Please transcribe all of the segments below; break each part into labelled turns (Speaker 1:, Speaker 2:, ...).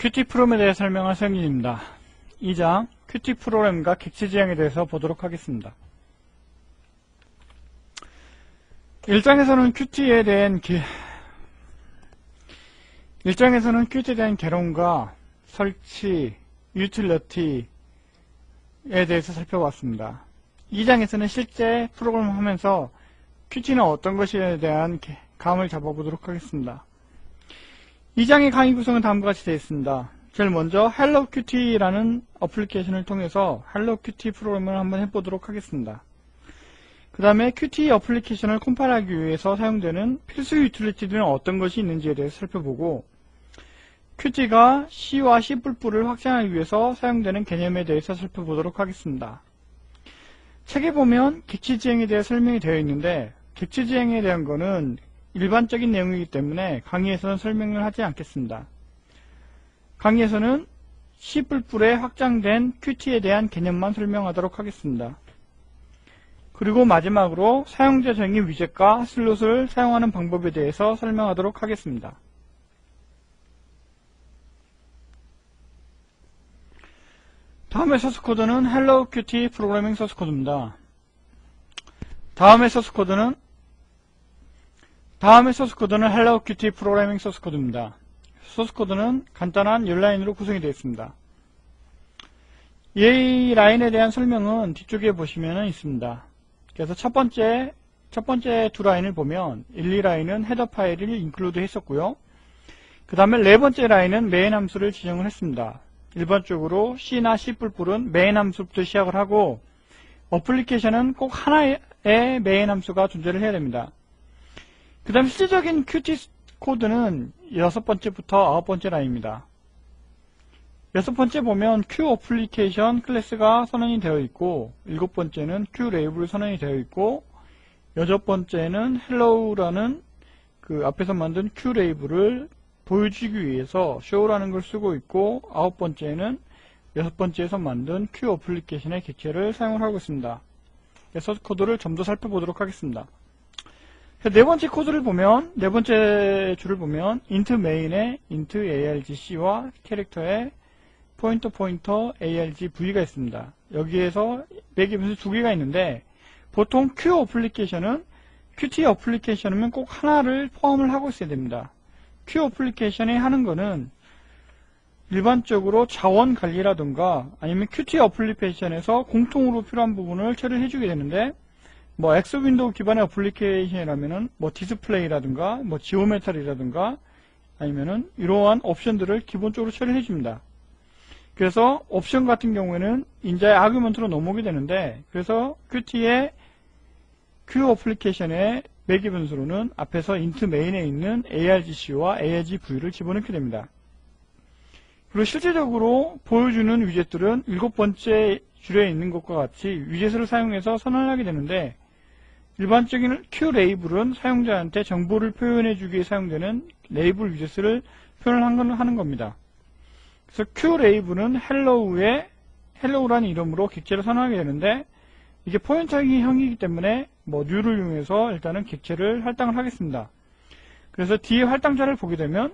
Speaker 1: 큐티 프로그램에 대해 설명할 성인입니다. 2장 큐티 프로그램과 객체 지향에 대해서 보도록 하겠습니다. 1장에서는 큐티에 대한 개론과 설치, 유틸리티에 대해서 살펴봤습니다. 2장에서는 실제 프로그램을 하면서 큐티는 어떤 것에 대한 감을 잡아보도록 하겠습니다. 2장의 강의 구성은 다음과 같이 되어 있습니다. 제일 먼저 헬로큐티라는 어플리케이션을 통해서 헬로큐티 프로그램을 한번 해보도록 하겠습니다. 그 다음에 큐티 어플리케이션을 컴파일하기 위해서 사용되는 필수 유틸리티들은 어떤 것이 있는지에 대해서 살펴보고, 큐티가 C와 C++를 확장하기 위해서 사용되는 개념에 대해서 살펴보도록 하겠습니다. 책에 보면 객체 지향에 대해 설명이 되어 있는데, 객체 지향에 대한 거는 일반적인 내용이기 때문에 강의에서는 설명을 하지 않겠습니다. 강의에서는 C++에 확장된 큐티에 대한 개념만 설명하도록 하겠습니다. 그리고 마지막으로 사용자 정의 위젯과 슬롯을 사용하는 방법에 대해서 설명하도록 하겠습니다. 다음의 소스코드는 헬로 큐티 프로그래밍 소스코드입니다. 다음의 소스코드는 헬로 큐티 프로그래밍 소스코드입니다. 소스코드는 간단한 10라인으로 구성이 되어 있습니다. 이 라인에 대한 설명은 뒤쪽에 보시면 있습니다. 그래서 첫 번째 두 라인을 보면 1, 2라인은 헤더 파일을 인클루드 했었고요. 그 다음에 네 번째 라인은 메인 함수를 지정을 했습니다. 일반적으로 C나 C++은 메인 함수부터 시작을 하고, 어플리케이션은 꼭 하나의 메인 함수가 존재를 해야 됩니다. 그 다음 실질적인 큐티 코드는 6번째부터 9번째 라인입니다. 6번째 보면 Q 어플리케이션 클래스가 선언이 되어 있고, 7번째는 Q 레이블이 선언이 되어 있고, 8번째는 hello라는 그 앞에서 만든 Q 레이블을 보여주기 위해서 show라는 걸 쓰고 있고, 9번째는 6번째에서 만든 Q 어플리케이션의 객체를 사용을 하고 있습니다. 소스 코드를 좀 더 살펴보도록 하겠습니다. 네 번째 코드를 보면, 네 번째 줄을 보면 int main에 int argc와 캐릭터에 포인터 argv가 있습니다. 여기에서 매개 변수 두 개가 있는데, 보통 Q 어플리케이션은 Qt 어플리케이션이면 꼭 하나를 포함을 하고 있어야 됩니다. Q 어플리케이션이 하는 거는 일반적으로 자원 관리라든가 아니면 Qt 어플리케이션에서 공통으로 필요한 부분을 처리를 해주게 되는데, X 윈도우 기반의 어플리케이션이라면은 디스플레이라든가 지오메트리라든가 아니면은 이러한 옵션들을 기본적으로 처리해 줍니다. 그래서 옵션 같은 경우에는 인자의 아규먼트로 넘어오게 되는데, 그래서 Qt의 Q 어플리케이션의 매개 변수로는 앞에서 int main에 있는 argc와 argv를 집어넣게 됩니다. 그리고 실제적으로 보여주는 위젯들은 7번째 줄에 있는 것과 같이 위젯을 사용해서 선언을 하게 되는데, 일반적인 Q 레이블은 사용자한테 정보를 표현해주기 위해 사용되는 레이블 위젯을 하는 겁니다. 그래서 Q 레이블은 hello라는 이름으로 객체를 선언하게 되는데, 이게 포인터형이기 때문에 new를 이용해서 일단은 객체를 할당을 하겠습니다. 그래서 뒤에 할당자를 보게 되면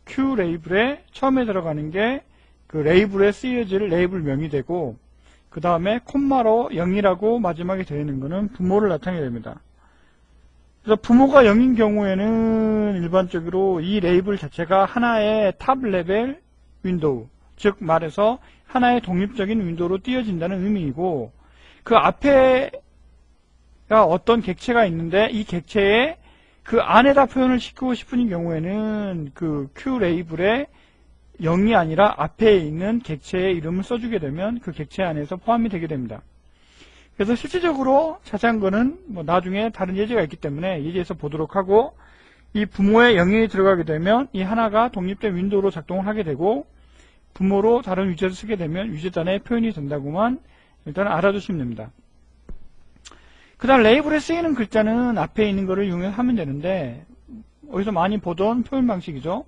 Speaker 1: Q 레이블에 처음에 들어가는 게 그 레이블에 쓰여질 레이블명이 되고, 그 다음에 콤마로 0이라고 마지막에 되어 있는 것은 부모를 나타내게 됩니다. 그래서 부모가 0인 경우에는 일반적으로 이 레이블 자체가 하나의 탑 레벨 윈도우, 즉 말해서 하나의 독립적인 윈도우로 띄어진다는 의미이고, 그 앞에가 어떤 객체가 있는데 이 객체에 그 안에다 표현을 시키고 싶은 경우에는 그 Q 레이블에 0이 아니라 앞에 있는 객체의 이름을 써주게 되면 그 객체 안에서 포함이 되게 됩니다. 그래서 실질적으로 자세한 거는 나중에 다른 예제가 있기 때문에 예제에서 보도록 하고, 이 부모에 0이 들어가게 되면 이 하나가 독립된 윈도우로 작동을 하게 되고, 부모로 다른 위젯을 쓰게 되면 위젯 안에 표현이 된다고만 일단 알아두시면 됩니다. 그 다음 레이블에 쓰이는 글자는 앞에 있는 거를 이용해서 하면 되는데, 어디서 많이 보던 표현 방식이죠.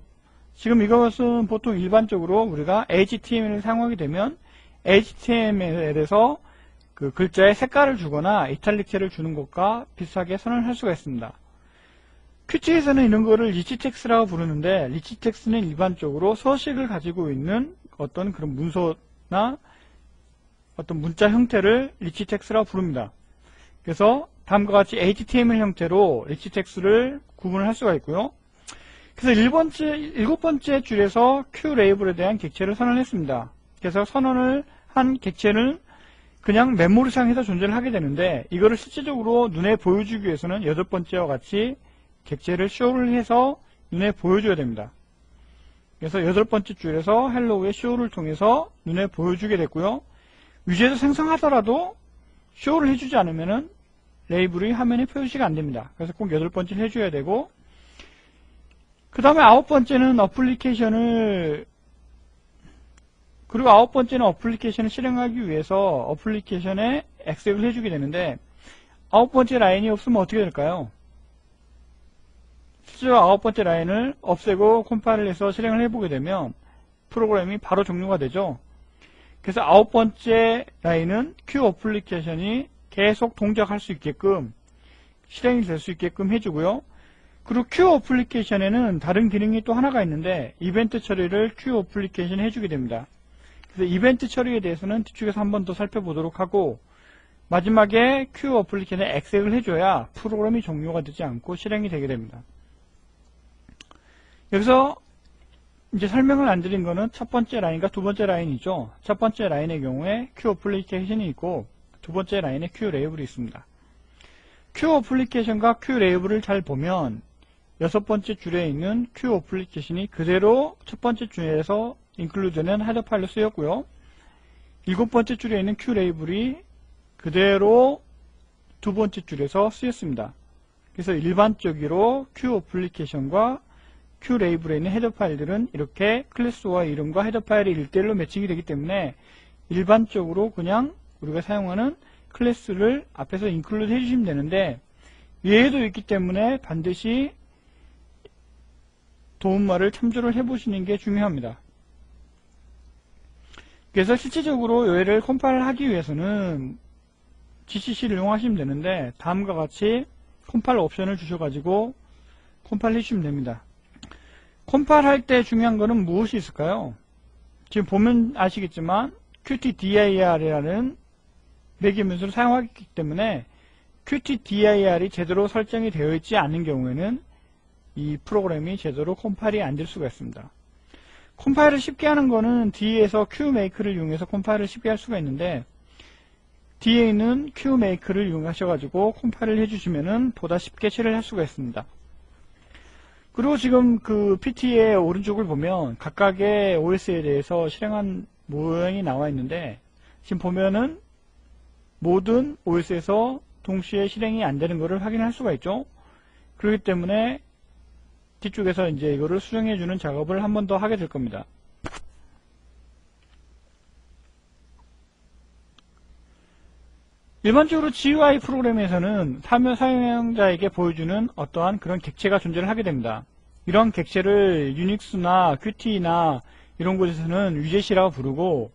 Speaker 1: 지금 이것은 보통 일반적으로 우리가 HTML을 사용하게 되면 HTML에서 그 글자에 색깔을 주거나 이탈릭체를 주는 것과 비슷하게 선언을 할 수가 있습니다. Qt에서는 이런 거를 리치텍스라고 부르는데, 리치텍스는 일반적으로 서식을 가지고 있는 어떤 그런 문서나 어떤 문자 형태를 리치텍스라고 부릅니다. 그래서 다음과 같이 HTML 형태로 리치텍스를 구분을 할 수가 있고요. 그래서 일곱 번째 줄에서 QLabel에 대한 객체를 선언했습니다. 그래서 선언을 한 객체는 그냥 메모리상에서 존재를 하게 되는데, 이거를 실질적으로 눈에 보여주기 위해서는 여덟 번째와 같이 객체를 show를 해서 눈에 보여줘야 됩니다. 그래서 여덟 번째 줄에서 hello의 show를 통해서 눈에 보여주게 됐고요. 위젯을 생성하더라도 show를 해주지 않으면은 레이블이 화면에 표시가 안 됩니다. 그래서 꼭 여덟 번째를 해줘야 되고, 그 다음에 아홉 번째는 어플리케이션을 실행하기 위해서 어플리케이션에 exec을 해주게 되는데, 아홉 번째 라인이 없으면 어떻게 될까요? 실제로 아홉 번째 라인을 없애고 컴파일을 해서 실행을 해보게 되면 프로그램이 바로 종료가 되죠. 그래서 아홉 번째 라인은 Q 어플리케이션이 계속 동작할 수 있게끔, 실행이 될 수 있게끔 해주고요. 그리고 Q 어플리케이션에는 다른 기능이 또 하나가 있는데, 이벤트 처리를 Q 어플리케이션에 해주게 됩니다. 그래서 이벤트 처리에 대해서는 뒤쪽에서 한 번 더 살펴보도록 하고, 마지막에 Q 어플리케이션에 exec을 해줘야 프로그램이 종료가 되지 않고 실행이 되게 됩니다. 여기서 이제 설명을 안 드린 거는 첫 번째 라인과 두 번째 라인이죠. 첫 번째 라인의 경우에 Q 어플리케이션이 있고, 두 번째 라인에 Q 레이블이 있습니다. Q 어플리케이션과 Q 레이블을 잘 보면 여섯 번째 줄에 있는 Q 어플리케이션이 그대로 첫 번째 줄에서 include는 헤더 파일로 쓰였고요. 일곱 번째 줄에 있는 Q 레이블이 그대로 두 번째 줄에서 쓰였습니다. 그래서 일반적으로 Q 어플리케이션과 Q 레이블에 있는 헤더 파일들은 이렇게 클래스와 이름과 헤더 파일이 1대1로 매칭이 되기 때문에 일반적으로 그냥 우리가 사용하는 클래스를 앞에서 include 해주시면 되는데, 예외도 있기 때문에 반드시 도움말을 참조를 해보시는 게 중요합니다. 그래서 실질적으로 얘를 컴파일을 하기 위해서는 GCC를 이용하시면 되는데, 다음과 같이 컴파일 옵션을 주셔가지고 컴파일 해주시면 됩니다. 컴파일 할 때 중요한 거는 무엇이 있을까요? 지금 보면 아시겠지만 qtdir이라는 매개문서를 사용하기 때문에 qtdir이 제대로 설정이 되어 있지 않은 경우에는 이 프로그램이 제대로 컴파일이 안 될 수가 있습니다. 컴파일을 쉽게 하는 거는 뒤에서 qmake를 이용해서 컴파일을 쉽게 할 수가 있는데, 뒤에 있는 qmake를 이용하셔가지고 컴파일을 해주시면은 보다 쉽게 처리를 할 수가 있습니다. 그리고 지금 그 PT의 오른쪽을 보면 각각의 OS에 대해서 실행한 모양이 나와 있는데, 지금 보면은 모든 OS에서 동시에 실행이 안 되는 것을 확인할 수가 있죠. 그렇기 때문에 뒤쪽에서 이제 이거를 수정해주는 작업을 한 번 더 하게 될 겁니다. 일반적으로 GUI 프로그램에서는 사용자에게 보여주는 어떠한 그런 객체가 존재를 하게 됩니다. 이런 객체를 유닉스나 Qt나 이런 곳에서는 위젯이라고 부르고,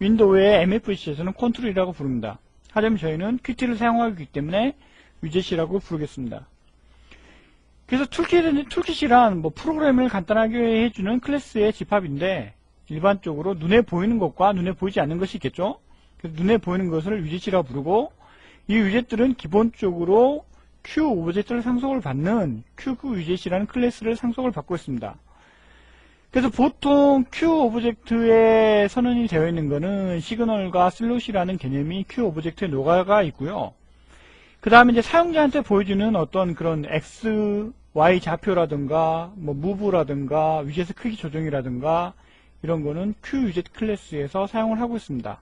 Speaker 1: 윈도우의 MFC에서는 컨트롤이라고 부릅니다. 하지만 저희는 Qt를 사용하기 때문에 위젯이라고 부르겠습니다. 그래서 툴킷이란 프로그램을 간단하게 해주는 클래스의 집합인데, 일반적으로 눈에 보이는 것과 눈에 보이지 않는 것이 있겠죠. 그래서 눈에 보이는 것을 위젯이라고 부르고, 이 위젯들은 기본적으로 Q 오브젝트를 상속을 받는 Q 위젯이라는 클래스를 상속을 받고 있습니다. 그래서 보통 Q 오브젝트에 선언이 되어 있는 것은 시그널과 슬롯이라는 개념이 Q 오브젝트에 녹아가 있고요. 그 다음에 이제 사용자한테 보여주는 어떤 그런 X, Y 좌표라든가, 무브라든가, 위젯의 크기 조정이라든가, 이런 거는 Q 위젯 클래스에서 사용을 하고 있습니다.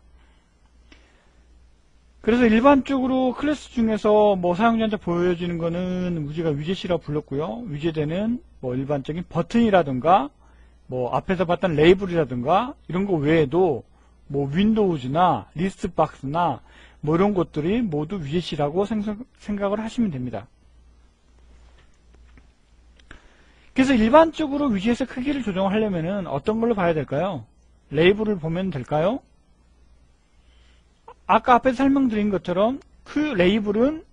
Speaker 1: 그래서 일반적으로 클래스 중에서 사용자한테 보여지는 거는 우리가 위젯이라고 불렀고요. 위젯에는 일반적인 버튼이라든가, 앞에서 봤던 레이블이라든가, 이런 거 외에도, 윈도우즈나, 리스트 박스나, 이런 것들이 모두 위젯이라고 생각을 하시면 됩니다. 그래서 일반적으로 위젯의 크기를 조정하려면 어떤 걸로 봐야 될까요? 레이블을 보면 될까요? 아까 앞에서 설명드린 것처럼 그 레이블은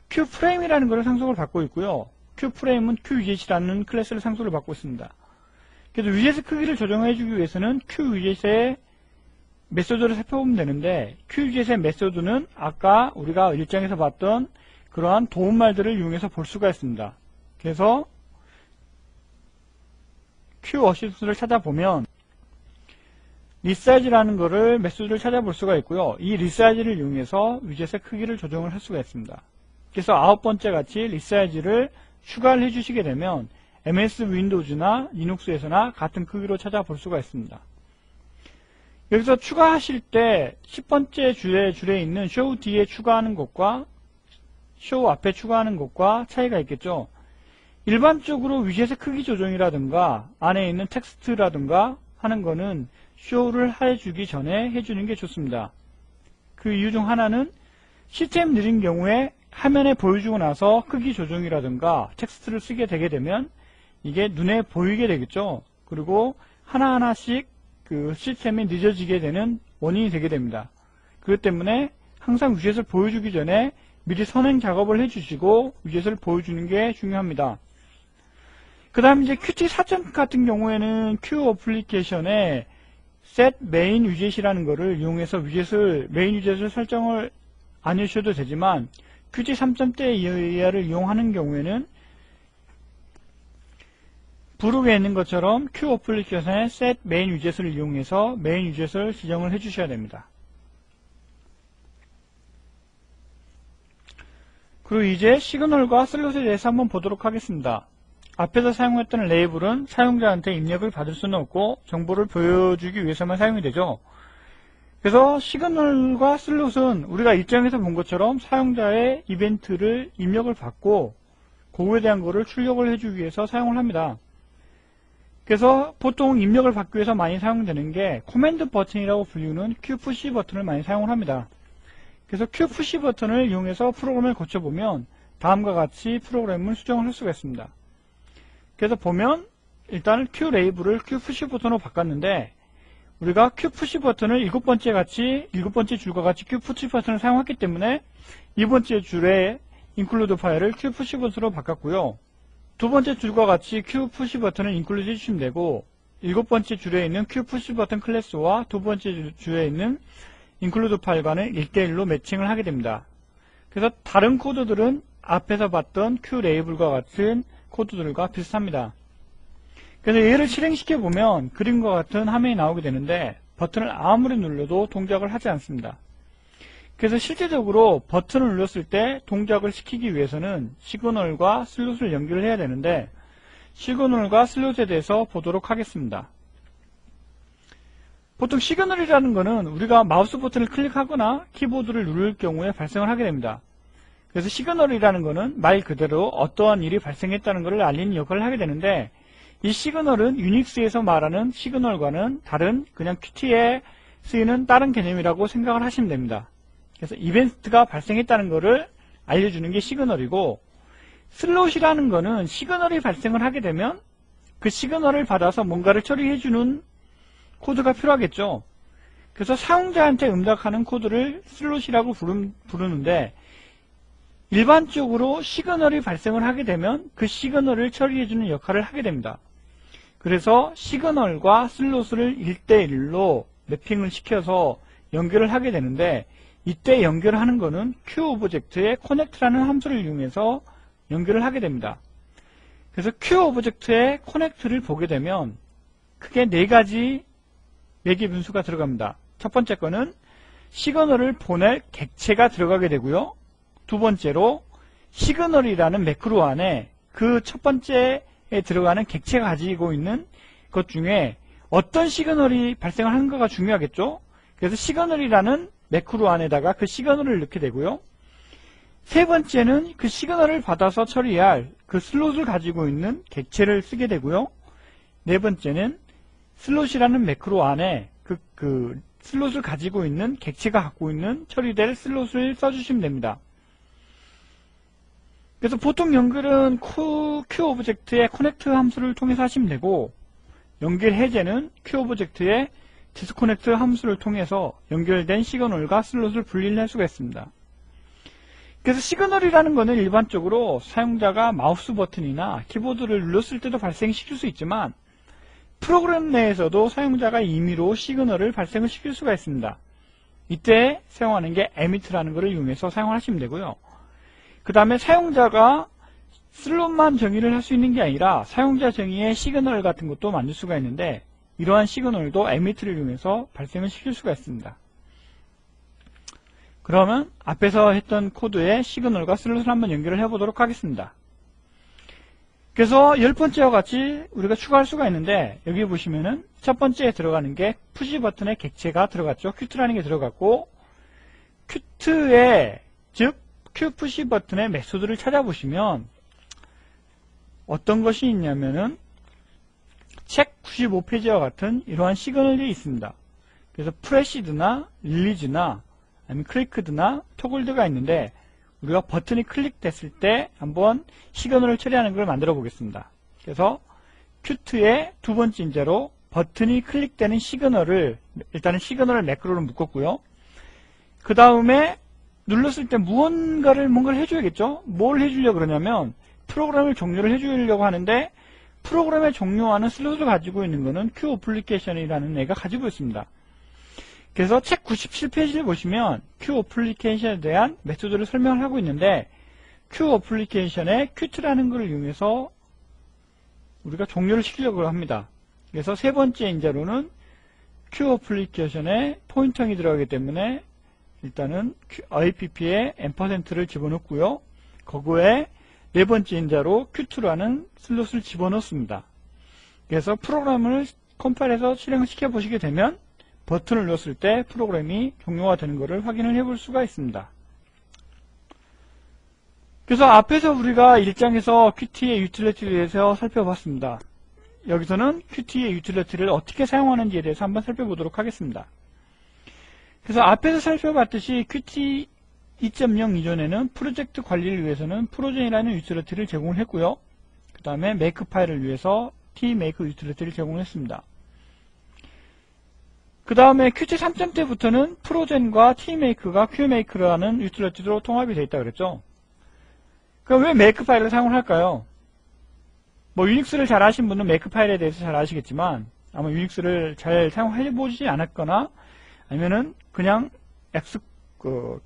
Speaker 1: Q프레임이라는 것을 상속을 받고 있고요. QFrame은 QWidget이라는 클래스를 상수를 받고 있습니다. 그래서 위젯 크기를 조정해주기 위해서는 QWidget의 메소드를 살펴보면 되는데, QWidget의 메소드는 아까 우리가 일정에서 봤던 그러한 도움말들을 이용해서 볼 수가 있습니다. 그래서 QAssist를 찾아보면 resize라는 거를 메소드를 찾아볼 수가 있고요. 이 resize를 이용해서 위젯의 크기를 조정을 할 수가 있습니다. 그래서 9번째 같이 resize를 추가를 해주시게 되면 MS 윈도우즈나 리눅스에서나 같은 크기로 찾아볼 수가 있습니다. 여기서 추가하실 때 10번째 줄에 있는 show 뒤에 추가하는 것과 show 앞에 추가하는 것과 차이가 있겠죠. 일반적으로 위젯의 크기 조정이라든가 안에 있는 텍스트라든가 하는 거는 show를 해주기 전에 해주는 게 좋습니다. 그 이유 중 하나는 시스템 느린 경우에 화면에 보여주고 나서 크기 조정이라든가 텍스트를 쓰게 되게 되면 이게 눈에 보이게 되겠죠. 그리고 하나하나씩 그 시스템이 늦어지게 되는 원인이 되게 됩니다. 그렇기 때문에 항상 위젯을 보여주기 전에 미리 선행 작업을 해주시고 위젯을 보여주는 게 중요합니다. 그 다음 이제 Qt 4.0 같은 경우에는 Q 어플리케이션에 set main 위젯이라는 거를 이용해서 메인 위젯을 설정을 안 해주셔도 되지만 Qt 3.0대 이하를 이용하는 경우에는 부록에 있는 것처럼 Q 어플리케이션의 set main 위젯을 이용해서 메인 위젯을 지정을 해주셔야 됩니다. 그리고 이제 시그널과 슬롯에 대해서 한번 보도록 하겠습니다. 앞에서 사용했던 레이블은 사용자한테 입력을 받을 수는 없고 정보를 보여주기 위해서만 사용이 되죠. 그래서 시그널과 슬롯은 우리가 일정에서 본 것처럼 사용자의 이벤트를 입력을 받고 그거에 대한 거를 출력을 해주기 위해서 사용을 합니다. 그래서 보통 입력을 받기 위해서 많이 사용되는 게 코맨드 버튼이라고 불리는 Q푸시 버튼을 많이 사용을 합니다. 그래서 Q푸시 버튼을 이용해서 프로그램을 거쳐보면 다음과 같이 프로그램을 수정을 할 수가 있습니다. 그래서 보면 일단 Q 레이블을 Q 푸시 버튼으로 바꿨는데 우리가 Q 푸시 버튼을 7번째 줄과 같이 Q 푸시 버튼을 사용했기 때문에 2번째 줄에 include 파일을 Q 푸시 버튼으로 바꿨고요. 2번째 줄과 같이 Q 푸시 버튼을 include 해주시면 되고 7번째 줄에 있는 Q 푸시 버튼 클래스와 2번째 줄에 있는 include 파일과는 1대1로 매칭을 하게 됩니다. 그래서 다른 코드들은 앞에서 봤던 Q 레이블과 같은 코드들과 비슷합니다. 그래서 얘를 실행시켜보면 그림과 같은 화면이 나오게 되는데 버튼을 아무리 눌러도 동작을 하지 않습니다. 그래서 실제적으로 버튼을 눌렀을 때 동작을 시키기 위해서는 시그널과 슬롯을 연결을 해야 되는데 시그널과 슬롯에 대해서 보도록 하겠습니다. 보통 시그널이라는 것은 우리가 마우스 버튼을 클릭하거나 키보드를 누를 경우에 발생을 하게 됩니다. 그래서 시그널이라는 것은 말 그대로 어떠한 일이 발생했다는 것을 알리는 역할을 하게 되는데 이 시그널은 유닉스에서 말하는 시그널과는 다른 그냥 Qt에 쓰이는 다른 개념이라고 생각을 하시면 됩니다. 그래서 이벤트가 발생했다는 것을 알려주는 게 시그널이고 슬롯이라는 것은 시그널이 발생을 하게 되면 그 시그널을 받아서 뭔가를 처리해주는 코드가 필요하겠죠. 그래서 사용자한테 응답하는 코드를 슬롯이라고 부르는데 일반적으로 시그널이 발생을 하게 되면 그 시그널을 처리해주는 역할을 하게 됩니다. 그래서 시그널과 슬롯을 1대1로 매핑을 시켜서 연결을 하게 되는데 이때 연결하는 것은 QObject의 connect라는 함수를 이용해서 연결을 하게 됩니다. 그래서 QObject의 connect를 보게 되면 크게 4개 변수가 들어갑니다. 첫 번째 거는 시그널을 보낼 객체가 들어가게 되고요. 두 번째로 시그널이라는 매크로 안에 그 첫 번째에 들어가는 객체가 가지고 있는 것 중에 어떤 시그널이 발생을 하는가가 중요하겠죠. 그래서 시그널이라는 매크로 안에다가 그 시그널을 넣게 되고요. 세 번째는 그 시그널을 받아서 처리할 그 슬롯을 가지고 있는 객체를 쓰게 되고요. 네 번째는 슬롯이라는 매크로 안에 그 슬롯을 가지고 있는 객체가 갖고 있는 처리될 슬롯을 써주시면 됩니다. 그래서 보통 연결은 QObject의 connect 함수를 통해서 하시면 되고 연결 해제는 QObject의 disconnect 함수를 통해서 연결된 시그널과 슬롯을 분리를 할 수가 있습니다. 그래서 시그널이라는 거는 일반적으로 사용자가 마우스 버튼이나 키보드를 눌렀을 때도 발생시킬 수 있지만 프로그램 내에서도 사용자가 임의로 시그널을 발생을 시킬 수가 있습니다. 이때 사용하는 게 emit라는 것을 이용해서 사용하시면 되고요. 그 다음에 사용자가 슬롯만 정의를 할 수 있는 게 아니라 사용자 정의의 시그널 같은 것도 만들 수가 있는데 이러한 시그널도 emit를 이용해서 발생을 시킬 수가 있습니다. 그러면 앞에서 했던 코드의 시그널과 슬롯을 한번 연결을 해보도록 하겠습니다. 그래서 10번째와 같이 우리가 추가할 수가 있는데 여기 보시면은 첫 번째에 들어가는 게 푸시 버튼의 객체가 들어갔죠. 큐트라는 게 들어갔고 큐트의 즉 큐 푸시 버튼의 메소드를 찾아보시면 어떤 것이 있냐면은 책 95페이지와 같은 이러한 시그널이 있습니다. 그래서 프레시드나 릴리즈나 아니면 클리크드나 토글드가 있는데 우리가 버튼이 클릭됐을 때 한번 시그널을 처리하는 걸 만들어 보겠습니다. 그래서 큐트의 두 번째 인자로 버튼이 클릭되는 시그널을 일단은 시그널을 매크로로 묶었고요. 그 다음에 눌렀을 때 뭔가를 해줘야겠죠. 뭘 해주려고 그러냐면 프로그램을 종료를 해주려고 하는데 프로그램의 종료하는 슬롯을 가지고 있는 것은 큐 어플리케이션이라는 애가 가지고 있습니다. 그래서 책 97페이지를 보시면 큐 어플리케이션에 대한 메소드를 설명을 하고 있는데 큐 어플리케이션의 큐트라는 것을 이용해서 우리가 종료를 시키려고 합니다. 그래서 세 번째 인자로는 큐 어플리케이션에 포인터이 들어가기 때문에 일단은 IPP에 %를 집어넣고요. 거기에 네 번째 인자로 q2라는 슬롯을 집어넣습니다. 그래서 프로그램을 컴파일해서 실행시켜 보시게 되면 버튼을 눌렀을 때 프로그램이 종료가 되는 것을 확인을 해볼 수가 있습니다. 그래서 앞에서 우리가 1장에서 Qt의 유틸리티에 대해서 살펴봤습니다. 여기서는 Qt의 유틸리티를 어떻게 사용하는지에 대해서 한번 살펴보도록 하겠습니다. 그래서 앞에서 살펴봤듯이 Qt 2.0 이전에는 프로젝트 관리를 위해서는 프로젠이라는 유틸리티를 제공을 했고요. 그 다음에 make 파일을 위해서 tmake 유틸리티를 제공했습니다. 그 다음에 Qt 3.0때부터는 프로젠과 tmake가 qmake라는 유틸리티로 통합이 되어 있다 그랬죠. 그럼 왜 make 파일을 사용을 할까요? 뭐 유닉스를 잘 아신 분은 make 파일에 대해서 잘 아시겠지만 아마 유닉스를 잘 사용해보지 않았거나 아니면은 그냥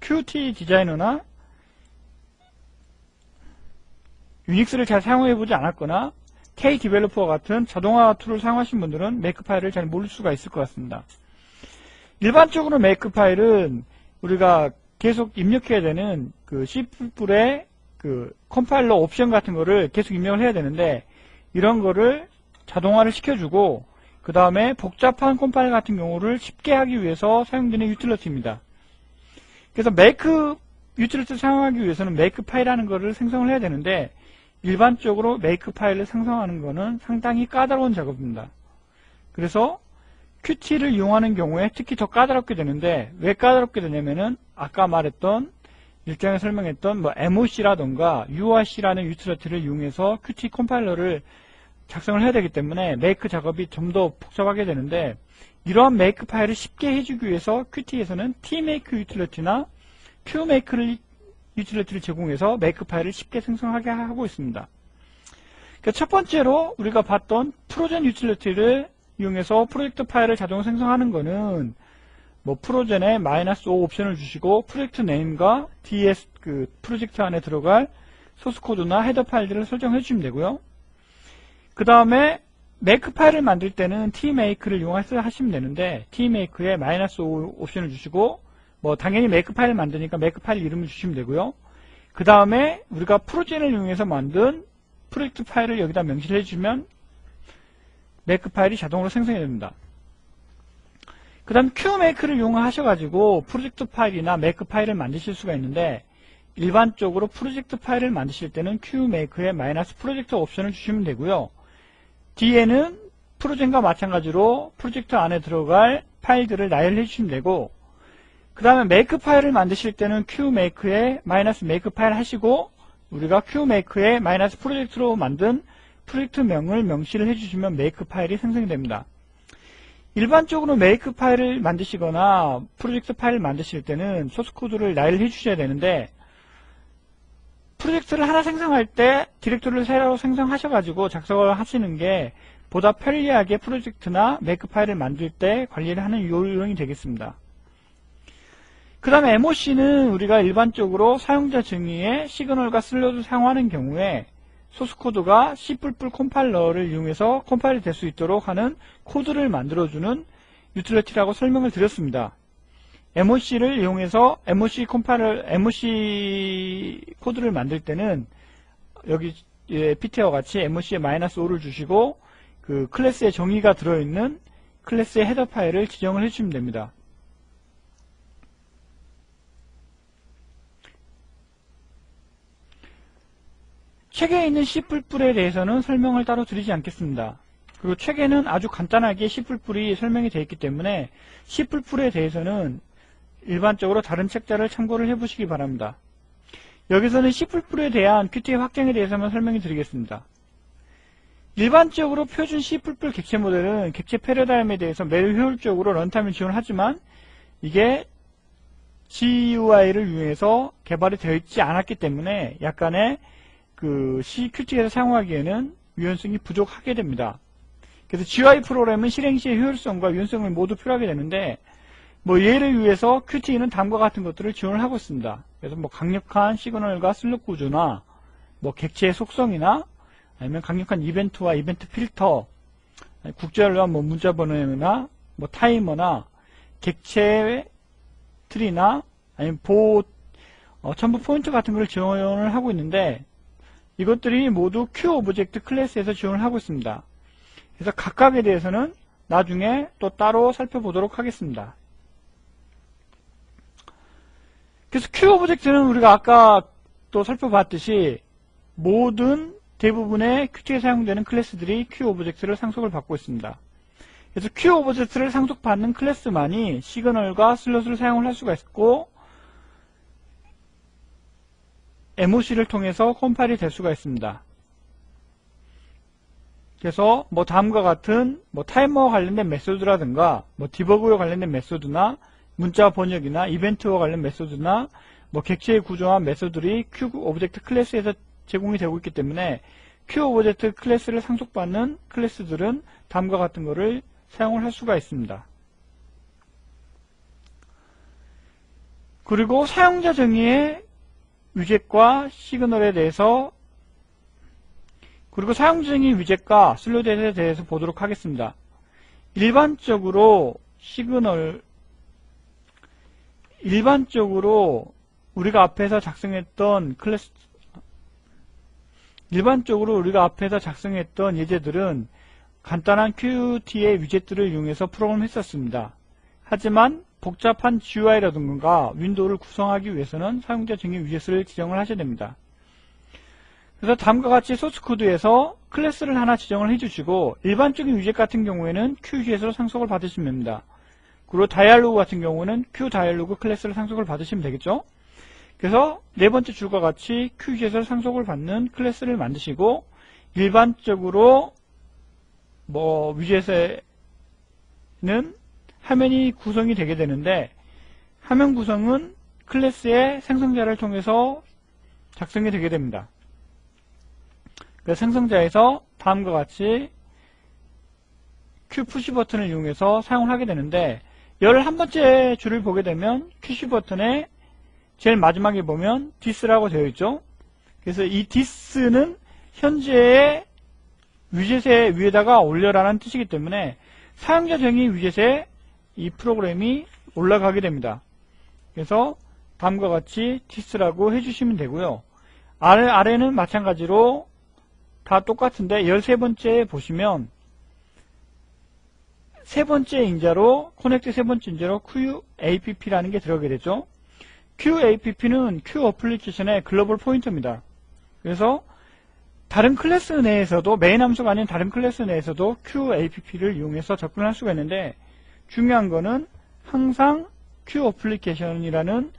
Speaker 1: Qt 디자이너나 유닉스를 잘 사용해보지 않았거나 K 디벨로퍼 같은 자동화 툴을 사용하신 분들은 make 파일을 잘 모를 수가 있을 것 같습니다. 일반적으로 make 파일은 우리가 계속 입력해야 되는 그 C++의 그 컴파일러 옵션 같은 거를 계속 입력을 해야 되는데 이런 거를 자동화를 시켜주고 그 다음에 복잡한 컴파일 같은 경우를 쉽게 하기 위해서 사용되는 유틸리티입니다. 그래서 make 유틸리티를 사용하기 위해서는 make 파일이라는 거를 생성을 해야 되는데 일반적으로 make 파일을 생성하는 거는 상당히 까다로운 작업입니다. 그래서 Qt를 이용하는 경우에 특히 더 까다롭게 되는데 왜 까다롭게 되냐면은 아까 말했던 일장에 설명했던 뭐 MOC라던가 URC라는 유틸리티를 이용해서 Qt 컴파일러를 작성을 해야 되기 때문에 make 작업이 좀 더 복잡하게 되는데 이러한 make 파일을 쉽게 해주기 위해서 Qt에서는 tmake 유틸리티나 qmake 유틸리티를 제공해서 make 파일을 쉽게 생성하게 하고 있습니다. 그러니까 첫 번째로 우리가 봤던 프로젠 유틸리티를 이용해서 프로젝트 파일을 자동 생성하는 거는 뭐 프로젠에 -o 옵션을 주시고 프로젝트 네임과 ds 그 프로젝트 안에 들어갈 소스 코드나 헤더 파일들을 설정해 주시면 되고요. 그 다음에 make 파일을 만들 때는 tmake를 이용해서 하시면 되는데 tmake에 -o 옵션을 주시고 뭐 당연히 make 파일을 만드니까 make 파일 이름을 주시면 되고요. 그 다음에 우리가 프로젠을 이용해서 만든 프로젝트 파일을 여기다 명시를 해주면 make 파일이 자동으로 생성이 됩니다. 그 다음 qmake를 이용하셔가지고 프로젝트 파일이나 make 파일을 만드실 수가 있는데 일반적으로 프로젝트 파일을 만드실 때는 qmake에 -프로젝트 옵션을 주시면 되고요. 뒤에는 프로젝트과 마찬가지로 프로젝트 안에 들어갈 파일들을 나열해 주시면 되고 그 다음에 make 파일을 만드실 때는 qmake에 -make 파일 하시고 우리가 qmake에 -프로젝트로 만든 프로젝트 명을 명시를 해주시면 make 파일이 생성이 됩니다. 일반적으로 make 파일을 만드시거나 프로젝트 파일을 만드실 때는 소스 코드를 나열해 주셔야 되는데 프로젝트를 하나 생성할 때 디렉토리를 새로 생성하셔가지고 작성을 하시는 게 보다 편리하게 프로젝트나 메이크 파일을 만들 때 관리를 하는 요령이 되겠습니다. 그 다음에 MOC는 우리가 일반적으로 사용자 정의에 시그널과 슬롯을 사용하는 경우에 소스코드가 C++ 컴파일러를 이용해서 컴파일이 될 수 있도록 하는 코드를 만들어주는 유틸리티라고 설명을 드렸습니다. MOC를 이용해서 MOC 코드를 만들 때는 여기 PT와 같이 MOC에 -5를 주시고 그 클래스의 정의가 들어있는 클래스의 헤더 파일을 지정을 해주시면 됩니다. 책에 있는 C++에 대해서는 설명을 따로 드리지 않겠습니다. 그리고 책에는 아주 간단하게 C++이 설명이 되어 있기 때문에 C++에 대해서는 일반적으로 다른 책자를 참고를 해보시기 바랍니다. 여기서는 C++에 대한 Qt 확장에 대해서만 설명을 드리겠습니다. 일반적으로 표준 C++ 객체 모델은 객체 패러다임에 대해서 매우 효율적으로 런타임을 지원하지만 이게 GUI를 이용해서 개발이 되어 있지 않았기 때문에 약간의 그 Qt에서 사용하기에는 유연성이 부족하게 됩니다. 그래서 GUI 프로그램은 실행 시의 효율성과 유연성을 모두 필요하게 되는데 뭐 예를 위해서 Qt는 다음과 같은 것들을 지원을 하고 있습니다. 그래서 뭐 강력한 시그널과 슬롯 구조나 뭐 객체의 속성이나 아니면 강력한 이벤트와 이벤트 필터, 국제연료와 뭐 문자 번호나 뭐 타이머나 객체 트리나 아니면 첨부 포인트 같은 걸 지원을 하고 있는데 이것들이 모두 Q 오브젝트 클래스에서 지원을 하고 있습니다. 그래서 각각에 대해서는 나중에 또 따로 살펴보도록 하겠습니다. 그래서 Q 오브젝트는 우리가 아까 또 살펴봤듯이 모든 대부분의 Qt에 사용되는 클래스들이 Q 오브젝트를 상속을 받고 있습니다. 그래서 Q 오브젝트를 상속받는 클래스만이 시그널과 슬롯을 사용을 할 수가 있고 MOC를 통해서 컴파일이 될 수가 있습니다. 그래서 뭐 다음과 같은 뭐 타이머와 관련된 메소드라든가 뭐 디버그와 관련된 메소드나 문자 번역이나 이벤트와 관련 메소드나 뭐 객체의 구조와 메소드들이 Q 오브젝트 클래스에서 제공이 되고 있기 때문에 Q 오브젝트 클래스를 상속받는 클래스들은 다음과 같은 것을 사용을 할 수가 있습니다. 그리고 사용자 정의의 위젯과 시그널에 대해서 그리고 사용자 정의 위젯과 슬롯에 대해서 보도록 하겠습니다. 일반적으로 우리가 앞에서 작성했던 예제들은 간단한 Qt의 위젯들을 이용해서 프로그램을 했었습니다. 하지만 복잡한 GUI라든가 윈도우를 구성하기 위해서는 사용자 정의 위젯을 지정을 하셔야 됩니다. 그래서 다음과 같이 소스코드에서 클래스를 하나 지정을 해주시고 일반적인 위젯 같은 경우에는 QWIGET으로 상속을 받으시면 됩니다. 그리고 다이얼로그 같은 경우는 QDialog 클래스를 상속을 받으시면 되겠죠. 그래서 네 번째 줄과 같이 QWIGET을 상속을 받는 클래스를 만드시고 일반적으로 뭐 위젯에는 화면이 구성이 되게 되는데 화면 구성은 클래스의 생성자를 통해서 작성이 되게 됩니다. 그래서 생성자에서 다음과 같이 Q푸시 버튼을 이용해서 사용을 하게 되는데 11번째 줄을 보게 되면 푸시 버튼에 제일 마지막에 보면 this라고 되어 있죠. 그래서 이 this는 현재의 위젯의 위에다가 올려라는 뜻이기 때문에 사용자 정의 위젯에 이 프로그램이 올라가게 됩니다. 그래서 다음과 같이 this라고 해주시면 되고요. 아래는 마찬가지로 다 똑같은데 13번째 보시면 세 번째 인자로 커넥트 세 번째 인자로 QAPP라는 게 들어가게 되죠. QAPP는 Q 어플리케이션의 글로벌 포인터입니다. 그래서 다른 클래스 내에서도 메인 함수가 아닌 다른 클래스 내에서도 QAPP를 이용해서 접근할 수가 있는데 중요한 거는 항상 Q 어플리케이션이라는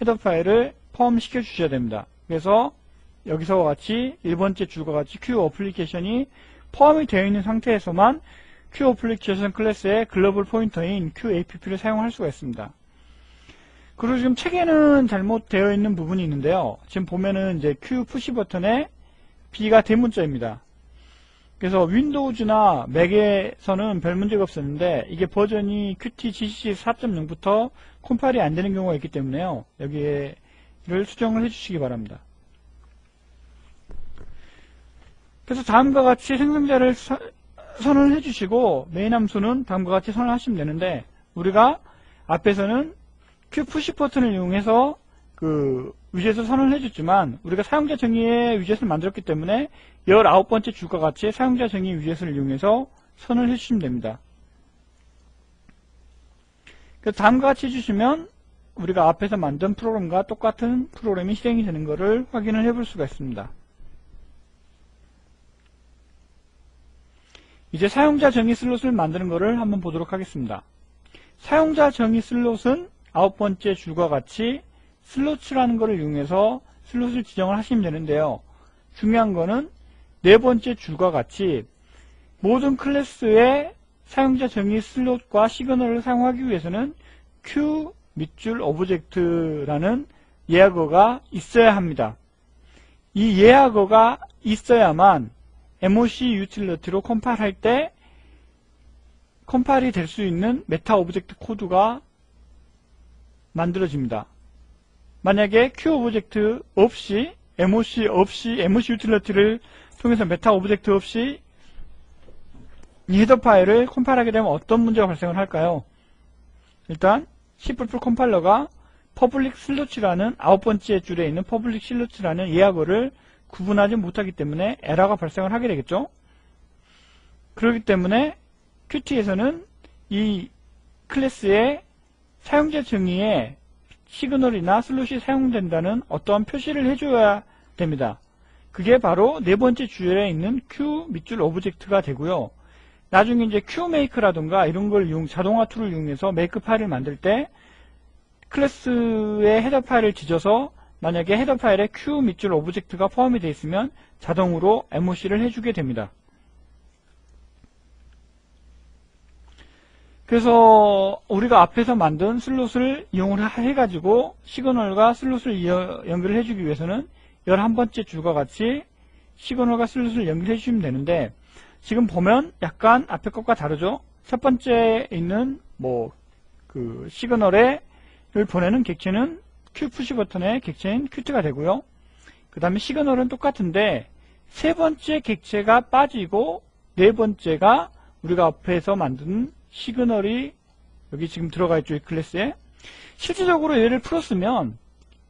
Speaker 1: 헤더 파일을 포함시켜 주셔야 됩니다. 그래서 여기서와 같이 1번째 줄과 같이 Q 어플리케이션이 포함이 되어 있는 상태에서만 Q 어플리케이션 클래스의 글로벌 포인터인 QAPP를 사용할 수가 있습니다. 그리고 지금 책에는 잘못되어 있는 부분이 있는데요. 지금 보면은 이제 Q 푸시 버튼에 B가 대문자입니다. 그래서 윈도우즈나 맥에서는 별 문제가 없었는데 이게 버전이 Qt GCC 4.0부터 컴파일이 안 되는 경우가 있기 때문에요. 여기를 수정을 해주시기 바랍니다. 그래서 다음과 같이 생성자를 선언을 해주시고 메인 함수는 다음과 같이 선언을 하시면 되는데 우리가 앞에서는 Q 푸시 버튼을 이용해서 그 위젯을 선언을 해줬지만 우리가 사용자 정의의 위젯을 만들었기 때문에 19번째 줄과 같이 사용자 정의 위젯을 이용해서 선언을 해주시면 됩니다. 그래서 다음과 같이 해주시면 우리가 앞에서 만든 프로그램과 똑같은 프로그램이 실행이 되는 것을 확인을 해볼 수가 있습니다. 이제 사용자 정의 슬롯을 만드는 것을 한번 보도록 하겠습니다. 사용자 정의 슬롯은 9번째 줄과 같이 슬롯이라는 것을 이용해서 슬롯을 지정을 하시면 되는데요. 중요한 거는 4번째 줄과 같이 모든 클래스의 사용자 정의 슬롯과 시그널을 사용하기 위해서는 Q 밑줄 오브젝트라는 예약어가 있어야 합니다. 이 예약어가 있어야만 MOC 유틸리티로 컴파일할 때 컴파일이 될 수 있는 메타 오브젝트 코드가 만들어집니다. 만약에 Q 오브젝트 없이 MOC 유틸리티를 통해서 메타 오브젝트 없이 이 헤더 파일을 컴파일하게 되면 어떤 문제가 발생을 할까요? 일단 C++ 컴파일러가 퍼블릭 슬롯이라는 9번째 줄에 있는 퍼블릭 슬롯이라는 예약어를 구분하지 못하기 때문에 에러가 발생을 하게 되겠죠. 그렇기 때문에 Qt에서는 이 클래스의 사용자 정의에 시그널이나 슬롯이 사용된다는 어떠한 표시를 해줘야 됩니다. 그게 바로 4번째 줄에 있는 Q 밑줄 오브젝트가 되고요. 나중에 이제 QMake라든가 이런 걸 자동화 툴을 이용해서 메이크 파일을 만들 때 클래스의 헤더 파일을 지져서 만약에 헤더 파일에 Q 밑줄 오브젝트가 포함이 되어 있으면 자동으로 MOC를 해주게 됩니다. 그래서 우리가 앞에서 만든 슬롯을 이용을 해가지고 시그널과 슬롯을 연결을 해주기 위해서는 11번째 줄과 같이 시그널과 슬롯을 연결해 주시면 되는데 지금 보면 약간 앞에 것과 다르죠. 첫 번째에 있는 시그널을 보내는 객체는 Q 푸시 버튼의 객체인 Qt가 되고요. 그 다음에 시그널은 똑같은데 세 번째 객체가 빠지고 네 번째가 우리가 앞에서 만든 시그널이 여기 지금 들어가 있죠. 이 클래스에. 실질적으로 얘를 풀었으면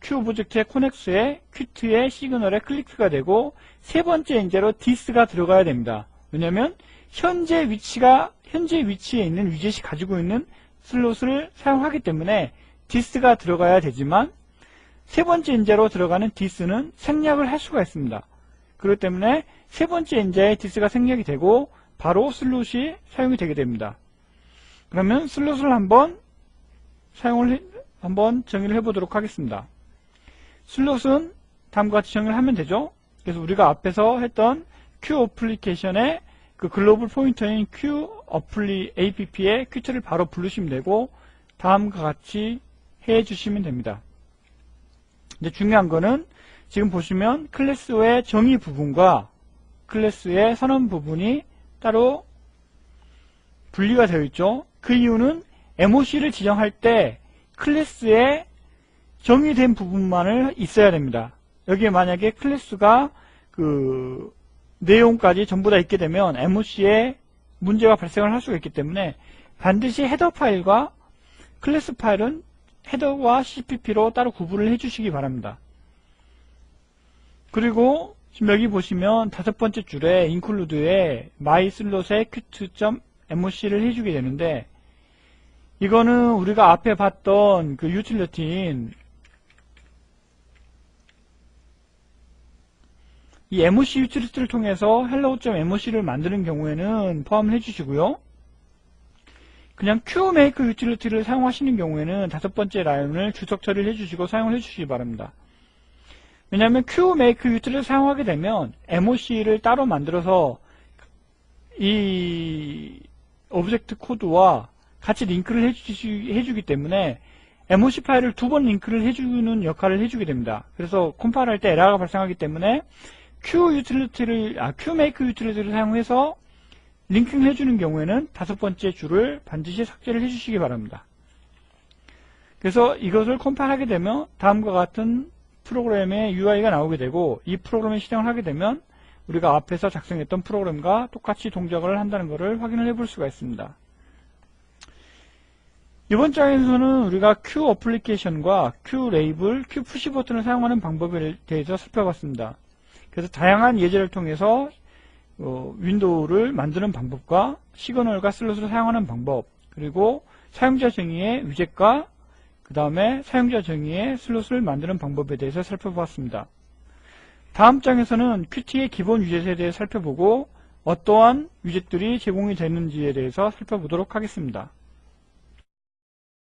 Speaker 1: Q 오브젝트의 코넥스에 Qt의 시그널에 클릭가 되고 세 번째 인재로 this가 들어가야 됩니다. 왜냐하면 현재 위치에 있는 위젯이 가지고 있는 슬롯을 사용하기 때문에 this가 들어가야 되지만 세 번째 인재로 들어가는 this는 생략을 할 수가 있습니다. 그렇기 때문에 세 번째 인재의 this가 생략이 되고 바로 슬롯이 사용이 되게 됩니다. 그러면 슬롯을 한번 정의를 해보도록 하겠습니다. 슬롯은 다음과 같이 정의를 하면 되죠. 그래서 우리가 앞에서 했던 Q 어플리케이션의 그 글로벌 포인터인 Q app의 Qt를 바로 부르시면 되고 다음과 같이 해주시면 됩니다. 이제 중요한 거는 지금 보시면 클래스의 정의 부분과 클래스의 선언 부분이 따로 분리가 되어 있죠. 그 이유는 MOC를 지정할 때 클래스에 정의된 부분만을 있어야 됩니다. 여기에 만약에 클래스가 그 내용까지 전부 다 있게 되면 MOC에 문제가 발생을 할 수가 있기 때문에 반드시 헤더 파일과 클래스 파일은 헤더와 CPP로 따로 구분을 해주시기 바랍니다. 그리고 지금 여기 보시면 5번째 줄에 include에 myslot에 qt.moc를 해주게 되는데 이거는 우리가 앞에 봤던 그 유틸리티인 이 MOC 유틸리티를 통해서 hello.moc를 만드는 경우에는 포함을 해주시고요. 그냥 QMake 유틸리티를 사용하시는 경우에는 5번째 라인을 주석 처리를 해주시고 사용을 해주시기 바랍니다. 왜냐하면 QMake 유틸리티를 사용하게 되면 MOC를 따로 만들어서 이 오브젝트 코드와 같이 링크를 해주기 때문에 MOC 파일을 2번 링크를 해주는 역할을 해주게 됩니다. 그래서 컴파일 할 때 에러가 발생하기 때문에 QMake 유틸리티를 사용해서 링킹을 해주는 경우에는 5번째 줄을 반드시 삭제를 해주시기 바랍니다. 그래서 이것을 컴파일하게 되면 다음과 같은 프로그램의 UI가 나오게 되고, 이 프로그램을 실행을 하게 되면 우리가 앞에서 작성했던 프로그램과 똑같이 동작을 한다는 것을 확인을 해볼 수가 있습니다. 이번 장에서는 우리가 Q 어플리케이션과 Q 레이블, Q 푸시 버튼을 사용하는 방법에 대해서 살펴봤습니다. 그래서 다양한 예제를 통해서 윈도우를 만드는 방법과 시그널과 슬롯을 사용하는 방법, 그리고 사용자 정의의 위젯과 그 다음에 사용자 정의의 슬롯을 만드는 방법에 대해서 살펴보았습니다. 다음 장에서는 Qt의 기본 위젯에 대해 살펴보고 어떠한 위젯들이 제공이 되는지에 대해서 살펴보도록 하겠습니다.